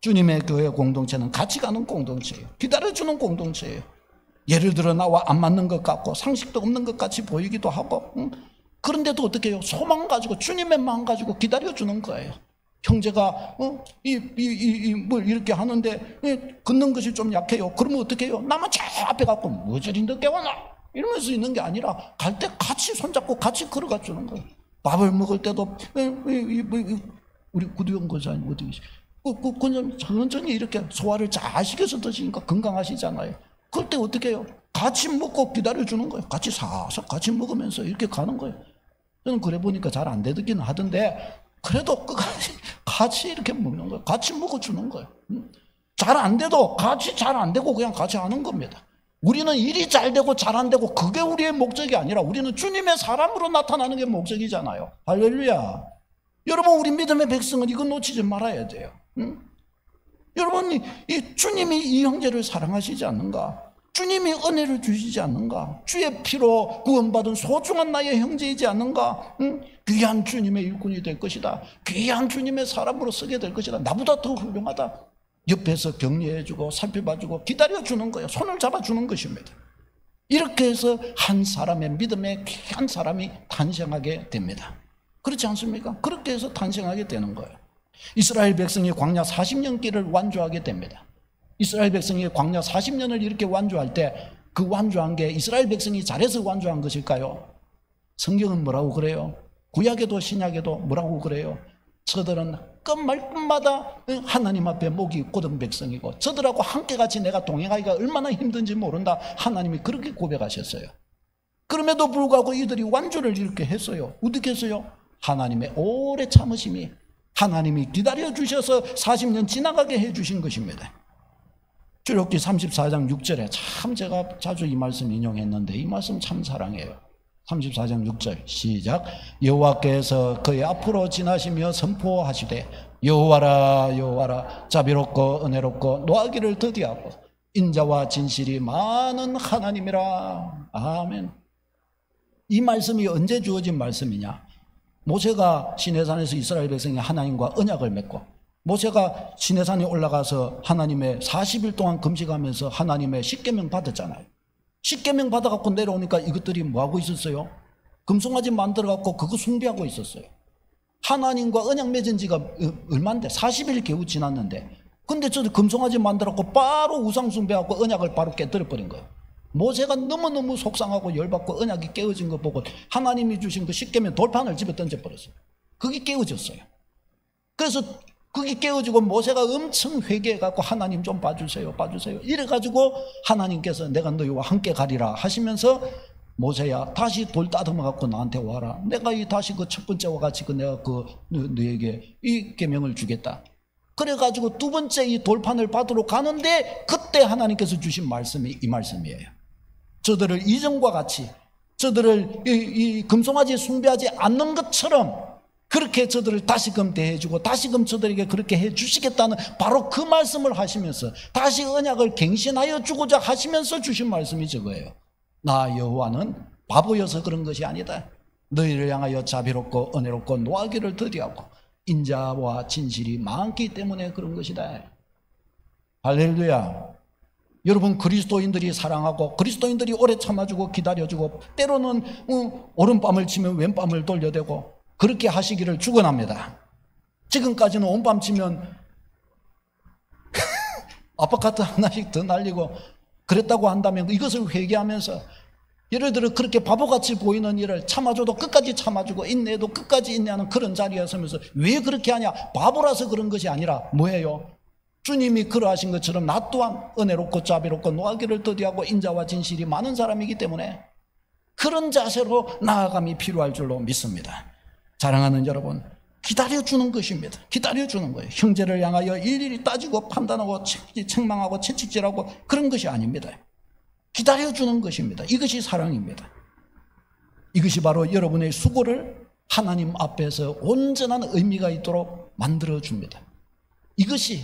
[SPEAKER 1] 주님의 교회 공동체는 같이 가는 공동체예요. 기다려주는 공동체예요. 예를 들어 나와 안 맞는 것 같고 상식도 없는 것 같이 보이기도 하고, 그런데도 어떻게 해요? 소망 가지고, 주님의 마음 가지고 기다려주는 거예요. 형제가 뭘 이렇게 하는데 걷는 것이 좀 약해요. 그러면 어떻게 해요? 나만 저 앞에 갖고 뭐 저리 늦게 와나 이러면서 있는 게 아니라 갈 때 같이 손잡고 같이 걸어가 주는 거예요. 밥을 먹을 때도 우리 구두영 권사님 어디 계시? 그냥 천천히 이렇게 소화를 잘 시켜서 드시니까 건강하시잖아요. 그럴 때 어떻게 해요? 같이 먹고 기다려주는 거예요. 같이 사서 같이 먹으면서 이렇게 가는 거예요. 저는 그래 보니까 잘 안 되긴 하던데, 그래도 끝까지 같이 이렇게 먹는 거예요. 같이 먹어주는 거예요. 잘 안 돼도 같이 잘 안 되고 그냥 같이 하는 겁니다. 우리는 일이 잘 되고 잘 안 되고 그게 우리의 목적이 아니라 우리는 주님의 사람으로 나타나는 게 목적이잖아요. 할렐루야. 여러분, 우리 믿음의 백성은 이거 놓치지 말아야 돼요. 여러분, 이 주님이 이 형제를 사랑하시지 않는가? 주님이 은혜를 주시지 않는가? 주의 피로 구원받은 소중한 나의 형제이지 않는가? 귀한 주님의 일꾼이 될 것이다. 귀한 주님의 사람으로 쓰게 될 것이다. 나보다 더 훌륭하다. 옆에서 격려해주고 살펴봐주고 기다려주는 거예요. 손을 잡아주는 것입니다. 이렇게 해서 한 사람의 믿음의 귀한 사람이 탄생하게 됩니다. 그렇지 않습니까? 그렇게 해서 탄생하게 되는 거예요. 이스라엘 백성이 광야 40년 길을 완주하게 됩니다. 이스라엘 백성이 광야 40년을 이렇게 완주할 때 그 완주한 게 이스라엘 백성이 잘해서 완주한 것일까요? 성경은 뭐라고 그래요? 구약에도 신약에도 뭐라고 그래요? 저들은 끝말끝마다 하나님 앞에 목이 곧은 백성이고 저들하고 함께같이 내가 동행하기가 얼마나 힘든지 모른다. 하나님이 그렇게 고백하셨어요. 그럼에도 불구하고 이들이 완주를 이렇게 했어요. 어떻게 했어요? 하나님의 오래 참으심이, 하나님이 기다려주셔서 40년 지나가게 해주신 것입니다. 출애굽기 34장 6절에 참 제가 자주 이 말씀 인용했는데 이 말씀 참 사랑해요. 34장 6절 시작. 여호와께서 그의 앞으로 지나시며 선포하시되 여호와라 여호와라 자비롭고 은혜롭고 노하기를 더디하고 인자와 진실이 많은 하나님이라. 아멘. 이 말씀이 언제 주어진 말씀이냐? 모세가 시내산에서 이스라엘 백성이 하나님과 언약을 맺고 모세가 시내산에 올라가서 하나님의 40일 동안 금식하면서 하나님의 십계명 받았잖아요. 십계명 받아갖고 내려오니까 이것들이 뭐하고 있었어요? 금송아지 만들어갖고 그거 숭배하고 있었어요. 하나님과 언약 맺은 지가 얼마인데 40일 겨우 지났는데, 근데 저 금송아지 만들어갖고 바로 우상 숭배하고 언약을 바로 깨뜨려버린 거예요. 모세가 너무너무 속상하고 열받고 언약이 깨어진 거 보고 하나님이 주신 그 십계명 돌판을 집에 던져버렸어요. 그게 깨어졌어요. 그래서 그게 깨어지고 모세가 엄청 회개해갖고 하나님 좀 봐주세요 봐주세요 이래가지고 하나님께서 내가 너희와 함께 가리라 하시면서 모세야 다시 돌 따듬어갖고 나한테 와라. 내가 다시 그 첫 번째와 같이 내가 너에게 이 계명을 주겠다. 그래가지고 두 번째 이 돌판을 받으러 가는데 그때 하나님께서 주신 말씀이 이 말씀이에요. 저들을 이전과 같이 저들을 이 금송아지 숭배하지 않는 것처럼 그렇게 저들을 다시금 대해주고 다시금 저들에게 그렇게 해주시겠다는 바로 그 말씀을 하시면서 다시 언약을 갱신하여 주고자 하시면서 주신 말씀이 저거예요. 나 여호와는 바보여서 그런 것이 아니다. 너희를 향하여 자비롭고 은혜롭고 노하기를 더디하고 인자와 진실이 많기 때문에 그런 것이다. 할렐루야. 여러분, 그리스도인들이 사랑하고 그리스도인들이 오래 참아주고 기다려주고 때로는 오른밤을 치면 왼밤을 돌려대고 그렇게 하시기를 축원합니다. 지금까지는 온밤 치면 아파트 하나씩 더 날리고 그랬다고 한다면 이것을 회개하면서 예를 들어 그렇게 바보같이 보이는 일을 참아줘도 끝까지 참아주고 인내해도 끝까지 인내하는 그런 자리에 서면서 왜 그렇게 하냐? 바보라서 그런 것이 아니라 뭐예요? 주님이 그러하신 것처럼 나 또한 은혜롭고 자비롭고 노하기를 더디하고 인자와 진실이 많은 사람이기 때문에 그런 자세로 나아감이 필요할 줄로 믿습니다. 사랑하는 여러분, 기다려주는 것입니다. 기다려주는 거예요. 형제를 향하여 일일이 따지고 판단하고 책망하고 채찍질하고 그런 것이 아닙니다. 기다려주는 것입니다. 이것이 사랑입니다. 이것이 바로 여러분의 수고를 하나님 앞에서 온전한 의미가 있도록 만들어줍니다. 이것이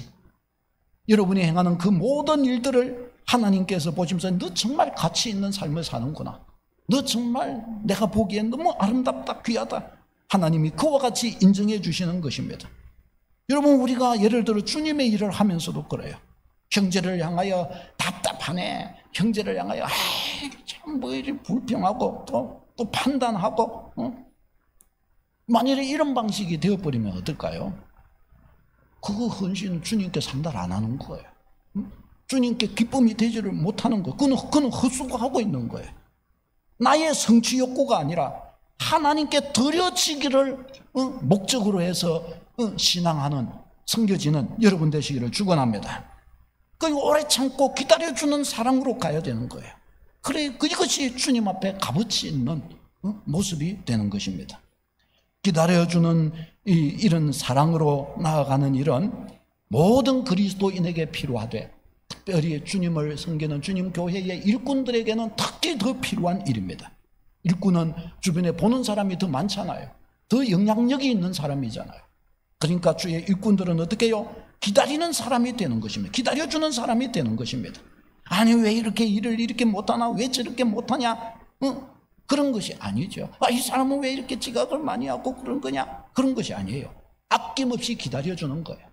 [SPEAKER 1] 여러분이 행하는 그 모든 일들을 하나님께서 보시면서 너 정말 가치 있는 삶을 사는구나. 너 정말 내가 보기엔 너무 아름답다, 귀하다. 하나님이 그와 같이 인정해 주시는 것입니다. 여러분, 우리가 예를 들어 주님의 일을 하면서도 그래요. 형제를 향하여 답답하네. 형제를 향하여 참 뭐 이리 불평하고 또 판단하고 만일에 이런 방식이 되어버리면 어떨까요? 그거 헌신 주님께 상달 안 하는 거예요. 주님께 기쁨이 되지를 못하는 거예요. 그는 헛수고하고 있는 거예요. 나의 성취 욕구가 아니라 하나님께 드려지기를 목적으로 해서 신앙하는, 섬겨지는 여러분 되시기를 축원합니다. 그 오래 참고 기다려주는 사랑으로 가야 되는 거예요. 그래, 이것이 주님 앞에 값어치 있는 모습이 되는 것입니다. 기다려주는 이런 사랑으로 나아가는 일은 모든 그리스도인에게 필요하되, 특별히 주님을 섬기는 주님 교회의 일꾼들에게는 특히 더 필요한 일입니다. 일꾼은 주변에 보는 사람이 더 많잖아요. 더 영향력이 있는 사람이잖아요. 그러니까 주의 일꾼들은 어떻게 해요? 기다리는 사람이 되는 것입니다. 기다려주는 사람이 되는 것입니다. 아니, 왜 이렇게 일을 이렇게 못하나? 왜 저렇게 못하냐? 그런 것이 아니죠. 이 사람은 왜 이렇게 지각을 많이 하고 그런 거냐? 그런 것이 아니에요. 아낌없이 기다려주는 거예요.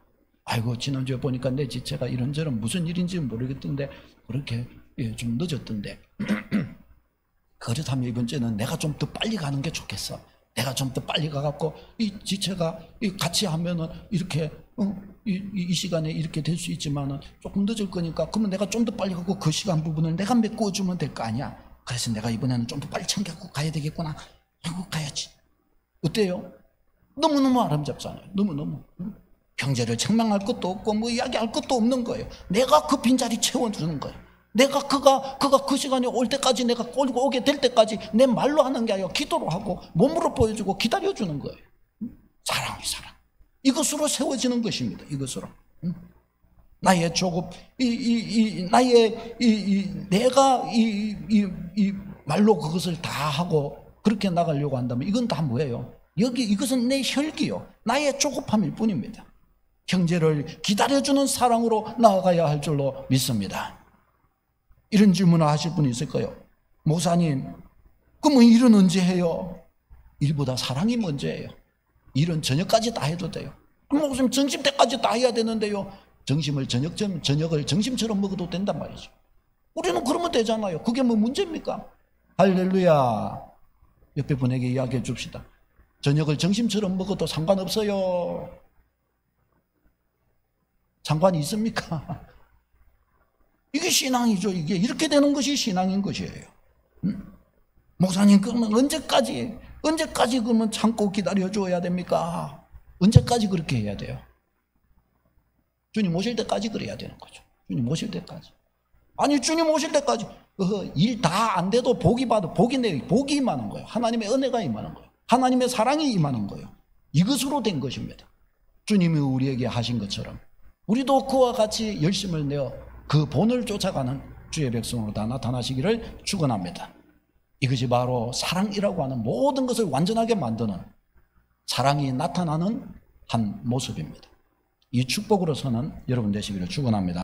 [SPEAKER 1] 아이고, 지난주에 보니까 내 지체가 이런저런 무슨 일인지 모르겠던데 그렇게 좀 늦었던데 그렇다면 이번 주에는 내가 좀 더 빨리 가는 게 좋겠어. 내가 좀 더 빨리 가갖고 이 지체가 같이 하면은 이렇게 이 시간에 이렇게 될 수 있지만은 조금 늦을 거니까 그러면 내가 좀 더 빨리 가고 그 시간 부분을 내가 메꿔주면 될 거 아니야. 그래서 내가 이번에는 좀 더 빨리 챙겨갖고 가야 되겠구나. 하고 가야지. 어때요? 너무너무 아름답잖아요. 너무너무. 형제를 책망할 것도 없고 뭐 이야기할 것도 없는 거예요. 내가 그 빈자리 채워주는 거예요. 내가 그가 그 시간에 올 때까지, 내가 끌고 오게 될 때까지 내 말로 하는 게 아니라 기도로 하고 몸으로 보여주고 기다려주는 거예요. 사랑. 이것으로 세워지는 것입니다. 이것으로. 나의 조급, 내가 말로 그것을 다 하고 그렇게 나가려고 한다면 이건 다 뭐예요? 이것은 내 혈기요. 나의 조급함일 뿐입니다. 형제를 기다려주는 사랑으로 나아가야 할 줄로 믿습니다. 이런 질문을 하실 분이 있을 거예요. 목사님, 그러면 일은 언제 해요? 일보다 사랑이 먼저예요. 일은 저녁까지 다 해도 돼요. 그럼 목사님, 점심 때까지 다 해야 되는데요. 저녁을 점심처럼 먹어도 된단 말이죠. 우리는 그러면 되잖아요. 그게 뭐 문제입니까? 할렐루야. 옆에 분에게 이야기해 줍시다. 저녁을 점심처럼 먹어도 상관없어요. 상관이 있습니까? 이게 신앙이죠. 이게 이렇게 되는 것이 신앙인 것이에요. 목사님, 그러면 언제까지 그러면 참고 기다려줘야 됩니까? 언제까지 그렇게 해야 돼요? 주님 오실 때까지 그래야 되는 거죠. 주님 오실 때까지. 아니, 주님 오실 때까지 일 다 안 돼도 복이 임하는 거예요. 하나님의 은혜가 임하는 거예요. 하나님의 사랑이 임하는 거예요. 이것으로 된 것입니다. 주님이 우리에게 하신 것처럼 우리도 그와 같이 열심을 내어 그 본을 쫓아가는 주의 백성으로 다 나타나시기를 축원합니다. 이것이 바로 사랑이라고 하는 모든 것을 완전하게 만드는, 사랑이 나타나는 한 모습입니다. 이 축복으로서는 여러분 되시기를 축원합니다.